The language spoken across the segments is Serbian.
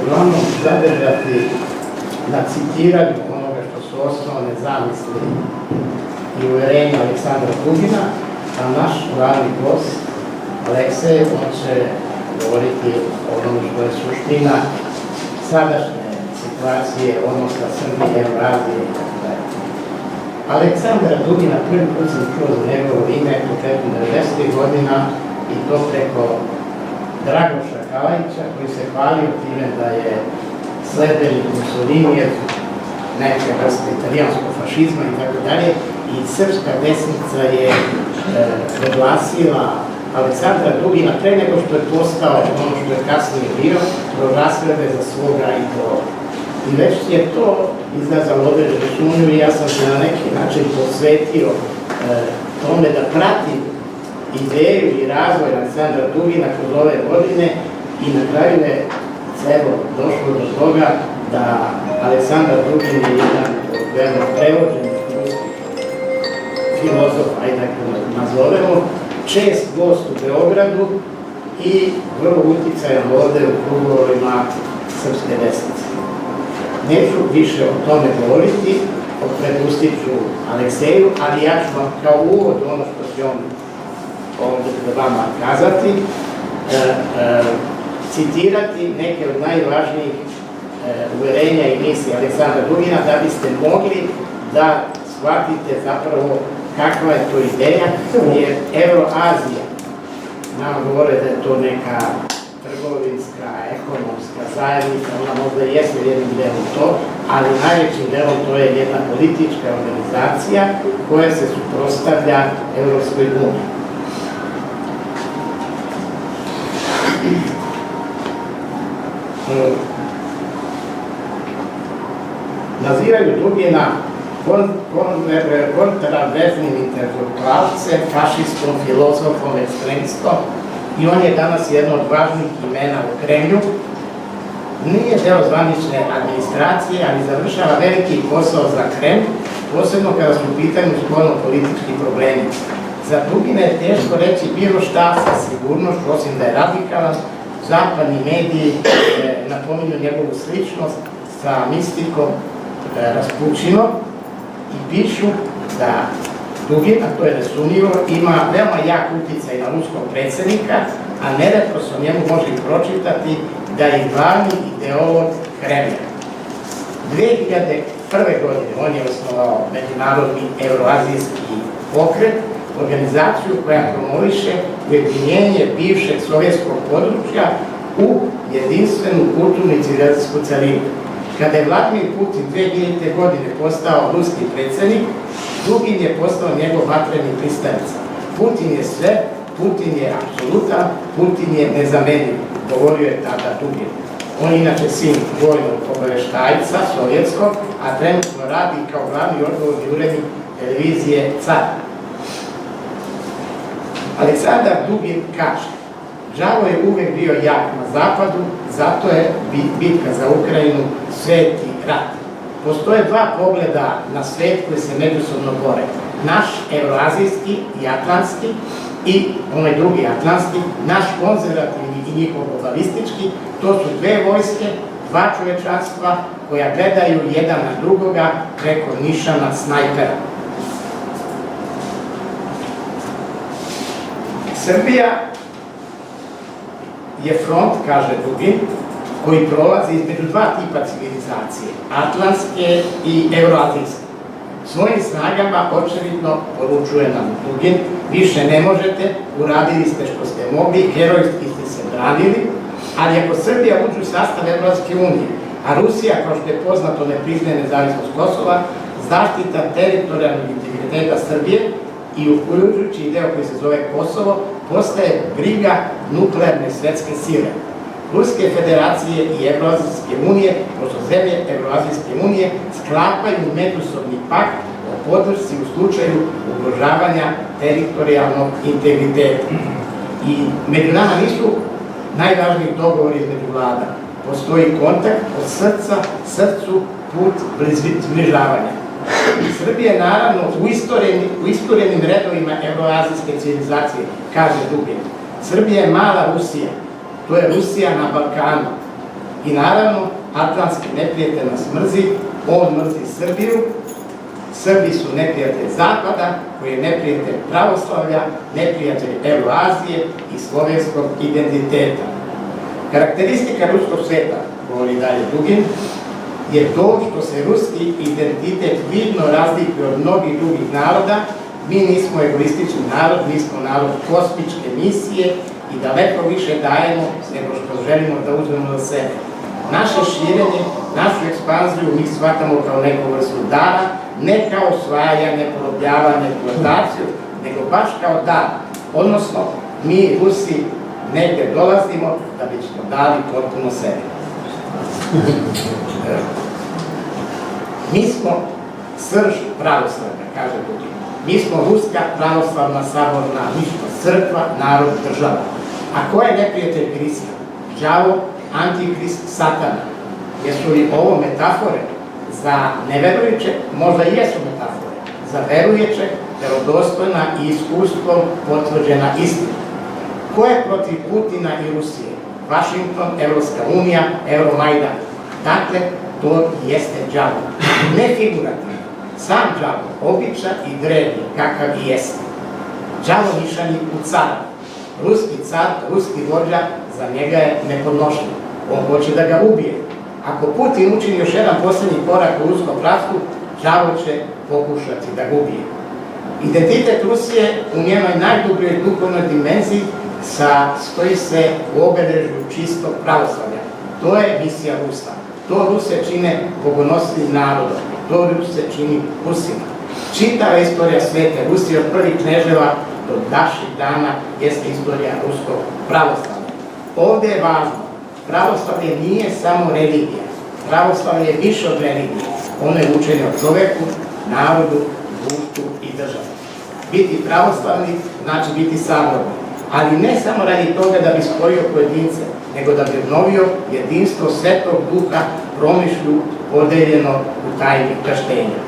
uglavnom zadržati na citiranju onoga što su osnovne zamisli i uverenja Aleksandra Dugina, a naš glavni gost Aleksej, on će govoriti o onome što je suština sadašnje situacije odnosa Srbije, Evrazije i tako dalje. Aleksandra Dugina prvi put sam čuo za njegovo ime početkom 90. godina i to preko Dragoša Kalajića, koji se hvalio time da je sledbenik Mussolinijev neke vrste italijanskog fašizma i tako dalje, i srpska desnica je proglasila Aleksandra Dugina pre nego što je postao ono što je kasnije bio, proglasila ga za svoga idola. I već je to izazvalo određenu sumnju i ja sam se na neki način posvetio tome da pratim ideju i razvoj Aleksandra Dugina kroz ove godine i na kraju je celo došlo do toga da Aleksandar Dugin je jedan od veoma prevođenih ruskih filozofa, ajde da nazovemo, čest gost u Beogradu i vrlo uticajan ovde u krugovima srpske desnice. Neću više o tome govoriti, prepustit ću Alekseju, ali ja ću vam kao uvod ono što će on ovdje pred vama kazati, citirati neke od najvažnijih uverenja i misli Aleksandra Dugina da biste mogli da shvatite zapravo kakva je to ideja, jer Evroazija, nam govore da je to neka trgovinska, ekonomska zajednica, ona možda jeste jednim delom to, ali najvećim delom to je jedna politička organizacija koja se suprotstavlja Evropskoj uniji. Nazivaju Dugina kontraverznim intelektualcem, fašistom, filozofom, ekstremistom i on je danas jedno od važnih imena u Kremlju. Nije deo zvanične administracije, ali završava veliki posao za Kremlj, posebno kada su u pitanju spoljno-politički problemi. Za Dugina je teško reći bilo šta sa sigurnošću, osim da je radikalan. Zapadni mediji napominju njegovu sličnost sa mistikom Raspućinom i pišu da Dugin, a to je nesumnjivo, ima veoma jak uticaj na ruskog predsjednika, a neretko se o njemu može i pročitati da je glavni ideolog Kremlja. 2001. godine on je osnovao Međunarodni evroazijski pokret, organizaciju koja promoviše ujedinjenje bivšeg sovjetskog područja u jedinstvenu kulturnu i civilizacijsku celinu. Kada je Vladimir Putin 2000. godine postao ruski predsjednik, Dugin je postao njegov vatreni pristalica. Putin je sve, Putin je apsolutan, Putin je nezamenljiv, govorio je tada Dugin. On je inače sin vojnog obaveštajca sovjetskog, a trenutno radi kao glavni odgovorni urednik televizije Car. Aleksandar Dugin kaže: "Đavo je uvek bio jak na zapadu, zato je bitka za Ukrajinu sveti rat. Postoje dva pogleda na svet koji se međusobno bore. Naš evroazijski i atlantski i onaj drugi atlantski, naš konzervativni i njihov globalistički, to su dve vojske, dva čovečanstva koja gledaju jedan na drugoga preko nišana snajpera." Srbija je front, kaže Dugin, koji prolazi između dva tipa civilizacije, atlantske i evroazijske. Svojim snagama očevidno poručuje nam Dugin: "Više ne možete, uradili ste što ste mogli, herojski ste se branili, ali ako Srbija uđe u sastav Evropske unije, a Rusija, kao što je poznato, ne priznaje nezavisnost Kosova, zaštita teritorijalnog integriteta Srbije i uključujući i deo koji se zove Kosovo, postaje briga nuklearne svetske sile. Ruske federacije i Evroazijske unije, pošto zemlje Evroazijske unije, sklapaju međusobni pakt o podršci u slučaju ugrožavanja teritorijalnog integriteta. I među nama nisu najvažniji dogovori između vlada. Postoji kontakt od srca srcu, put zbližavanja. Srbija je naravno u istorenim redovima evroazijske civilizacije, kaže Dugin. Srbija je mala Rusija, to je Rusija na Balkanu. I naravno, atlantski neprijatelj nas mrzi, on mrzi Srbiju, Srbi su neprijatelj Zapada, koji je neprijatelj pravoslavlja, neprijatelj Evroazije i slovenskog identiteta. Karakteristika ruskog sveta, govori dalje Dugin, je to što se ruski identitet vidno razlikuje od mnogih drugih naroda. Mi nismo egoistični narod, mi smo narod kosmičke misije i daleko više dajemo nego što želimo da uzmemo za sebe. Naše širenje, našu ekspanziju mi shvatamo kao neku vrstu dara, ne kao osvajanje, porobljavanje, eksploataciju, nego baš kao dar. Odnosno, mi Rusi negdje dolazimo da bismo dali potpuno sebe. Mi smo srž pravoslavlja, kaže Dugin. Mi smo Ruska pravoslavna saborna mišna crkva, narod, država. A ko je neprijatelj Krista? Đavo, antikrist, satana. Jesu li ovo metafore? Za neverujuće možda i jesu metafore. Za verujuće, verodostojna i iskustvom potvrđena istina. Ko je protiv Putina i Rusije? Vašington, Evropska unija, Euromajdan. Dakle, to jeste đavo. Ne figurativno. Sam đavo, običan i drevni, kakav i jeste. Đavo mišani u cara. Ruski car, ruski vođa, za njega je nepodnošljiv. On hoće da ga ubije. Ako Putin učini još jedan posljednji korak u ruskom pravstvu, đavo će pokušati da ga ubije. Identitet Rusije u njenoj najdubljoj duhovnoj dimenziji stoji se u obeležju čistog pravoslavlja. To je misija Rusa. To Ruse čine bogonosnim narodom. To Ruse čini Rusima. Čitava istorija svete Rusije od prvih kneževa do naših dana jeste istorija ruskog pravoslavlja. Ovdje je važno, pravoslavlje nije samo religija. Pravoslavlje je više od religije. Ono je učenje o čoveku, narodu, društvu i državi. Biti pravoslavni znači biti saborni, ali ne samo radi toga da bi spojio pojedince, nego da bi obnovio jedinstvo svetog duha promišlju podeljeno u tajni krštenja.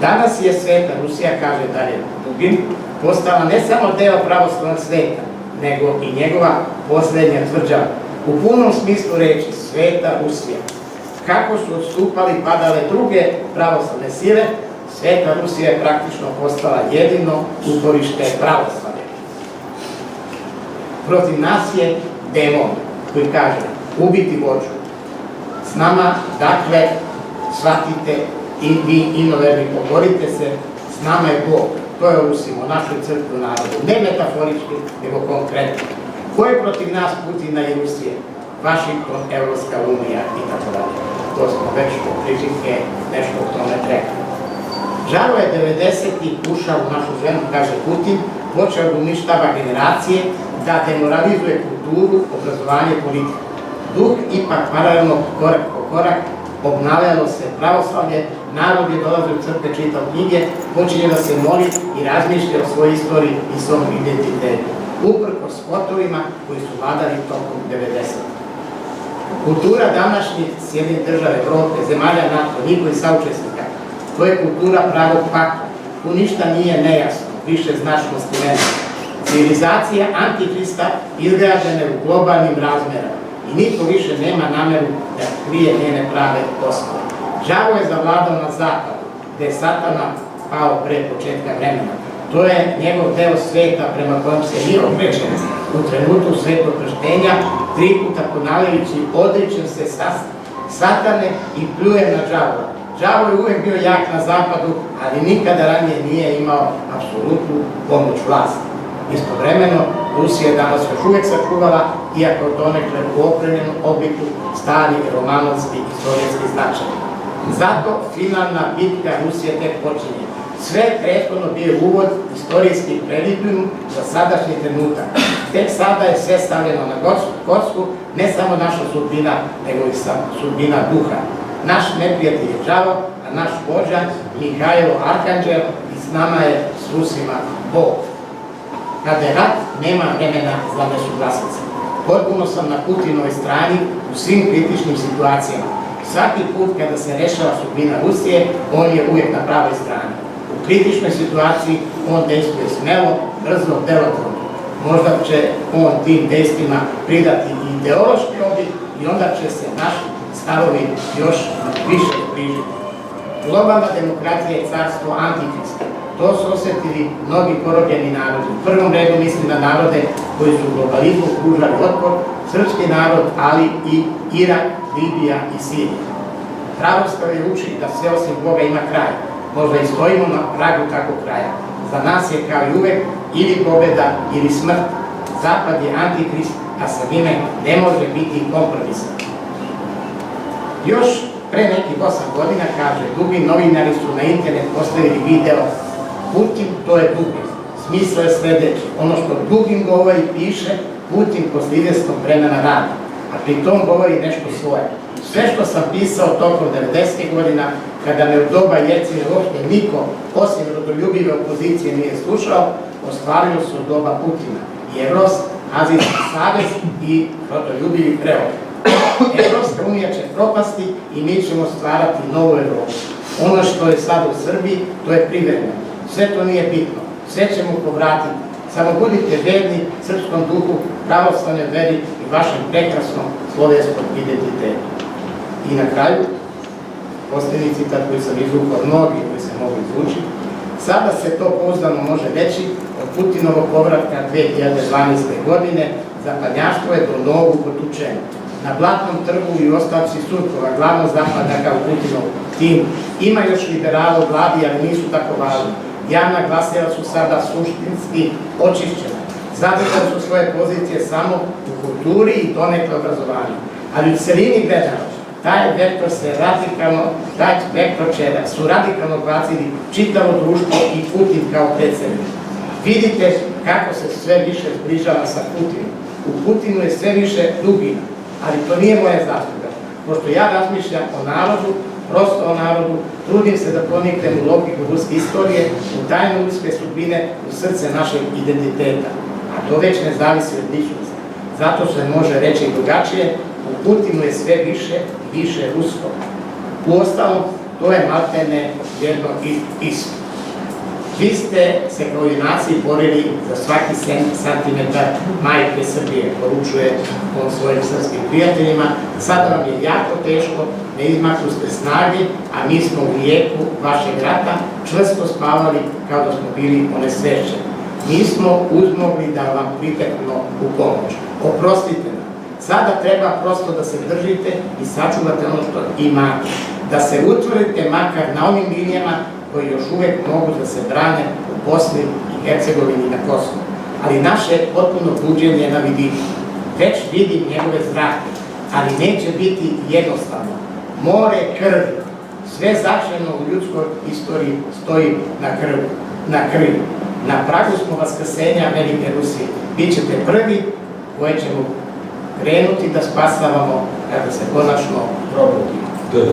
Danas je sveta Rusija, kaže dalje Dugin, postala ne samo deo pravoslavnog sveta, nego i njegova posljednja tvrđava. U punom smislu reči sveta Rusija. Kako su odstupali i padale druge pravoslavne sile, sveta Rusija je praktično postala jedino uporište pravoslavlja. Protiv nas je demon koji kaže ubiti vođu. S nama, dakle, shvatite i vi inoverni poborite se, s nama je Bog. To je Rusima, našoj crkvi narodu. Ne metaforički, nego konkretno. Ko je protiv nas Putina i Rusije? Vašington, Evropska unija i tako dalje. To smo već po prižitke nešto o tome rekli. Žaro je 90-ih ušao u našu ženu, kaže Putin, počeo da uništava generacije, da demoralizuje kulturu, obrazovanje, politiku. Duh ipak paralelno korak po korak obnavljalo se pravoslavlje, narod je dolazio u crkve, čitao knjige, počinje da se moli i razmišlja o svojoj istoriji i svom identitetu, uprkos spotovima koji su vladali tokom 90. Kultura današnjih Sjedinjenih država Evrope, zemalja NATO, njihovih saučesnika, to je kultura pravog pakta. Tu ništa nije nejasno, više značnosti nema. Civilizacija antikrista izgrađena je u globalnim razmerama i niko više nema nameru da krije njene prave osnove. Đavo je zavladao na zapadu, gde je satana pao pre početka vremena. To je njegov deo sveta prema kojem se mi okrećem u trenutku svetog krštenja, 3 puta ponavljajući odričem se satane i pljujem na đavo. Đavo je uvek bio jak na zapadu, ali nikada ranije nije imao apsolutnu pomoć vlasti. Istovremeno, Rusija je danas još uvek sačuvala, iako donekle u opremljenom obliku, stari romanovski i sovjetski značaj. Zato finalna bitka Rusije tek počinje. Sve prethodno bio uvod istorijski prelipljum za sadašnji trenutak. Tek sada je sve stavljeno na kocku, ne samo naša sudbina, nego i sudbina duha. Naš neprijatelj je đavo, a naš vođa Mihajlo Arhanđel i s nama je s Rusima Bog. Kada je rat, nema vremena za nesuglasice. Potpuno sam na Putinovoj strani u svim kritičnim situacijama. Svaki put kada se rešava sudbina Rusije, on je uvijek na pravoj strani. U kritičnoj situaciji on dejstvuje smelo, brzo, delotvorno. Možda će on tim dejstvima pridati i ideološki oblik i i onda će se naši stavovi još više približiti. Globalna demokratija je carstvo Antihrista. To su osjetili mnogi porobljeni narodi. U prvom redu mislim na narode koji su u globalizmu pružali otpor, srpski narod, ali i Irak, Libija i Sirija. Pravoslavlje uči da sve osim Boga ima kraj. Možda i stojimo na pragu takvog kraja. Za nas je kao i uvek ili pobjeda ili smrt. Zapad je Antihrist, a sa njime ne može biti kompromisa. Još pre nekih 8 godina, kaže Dugin, novinari su na internet postavili video Putin, to je Dugin. Smisla je sledeći. Ono što Dugin govori, piše, Putin posle izvesnog vremena radi. A pri tom govori nešto svoje. Sve što sam pisao tokom 90. godina, kada me u doba Jelcina uopšte niko, osim rodoljubive opozicije, nije slušao, ostvarilo se u doba Putina. I Evropski azijski savez i rodoljubivi preokret. Evropska unija će propasti i mi ćemo stvarati novu Evropu. Ono što je sad u Srbiji, to je privremeno. Sve to nije bitno. Sve ćemo povratiti. Samo budite verni srpskom duhu, pravoslavnoj veri i vašem prekrasnom slovenskom identitetu. I na kraju, posljednji citat koji sam izvukao, mnogi koji se mogu izvući, sada se to pouzdano može reći od Putinovog povratka 2012. godine, zapadnjaštvo je do novu potučeno. Na Blatnom trgu i ostavci Surkova, glavno zapadnjaka u Putinov tim, ima još liberala u vladi, ali nisu tako važni. Javna glasila su sada suštinski očišćena. Zadržali su svoje pozicije samo u kulturi i donekle obrazovanju. Ali u celini gledano, taj vektor su radikalno bacili čitavo društvo i Putin kao predsednik. Vidite kako se sve više zbližava sa Putinom. U Putinu je sve više Dugina, ali to nije moja zasluga. Pošto ja razmišljam o narodu, prosto o narodu, trudim se da proniknem u logiku ruske istorije, u tajnu ruske sudbine, u srce našeg identiteta. A to već ne zavisi od ličnosti. Zato se može reći drugačije, u Putinu je sve više i više rusko. Uostalom, to je maltene jedno isto. Vi ste se kao junaciji borili za svaki santimetar majke Srbije, poručuje on svojim srpskim prijateljima. Sada vam je jako teško, ne izmakli ste snage, a mi smo u jeku vašeg rata čvrsto spavali kao da smo bili onesvešćeni. Nismo uzmogli da vam priteknemo u pomoć. Oprostite nam. Sada treba prosto da se držite i sačuvate ono što imate. Da se utvrdite makar na onim linijama koji još uvek mogu da se brane u Bosni i Hercegovini i na Kosovu. Ali naše potpuno buđenje na vidiku. Već vidim njegove zrake, ali neće biti jednostavno. More krvi. Sve začeno u ljudskoj istoriji stoji na krvi. Na pragu smo vaskrsenja velike Rusije. Bićete prvi koje ćemo krenuti da spasavamo kada se konačno probudimo.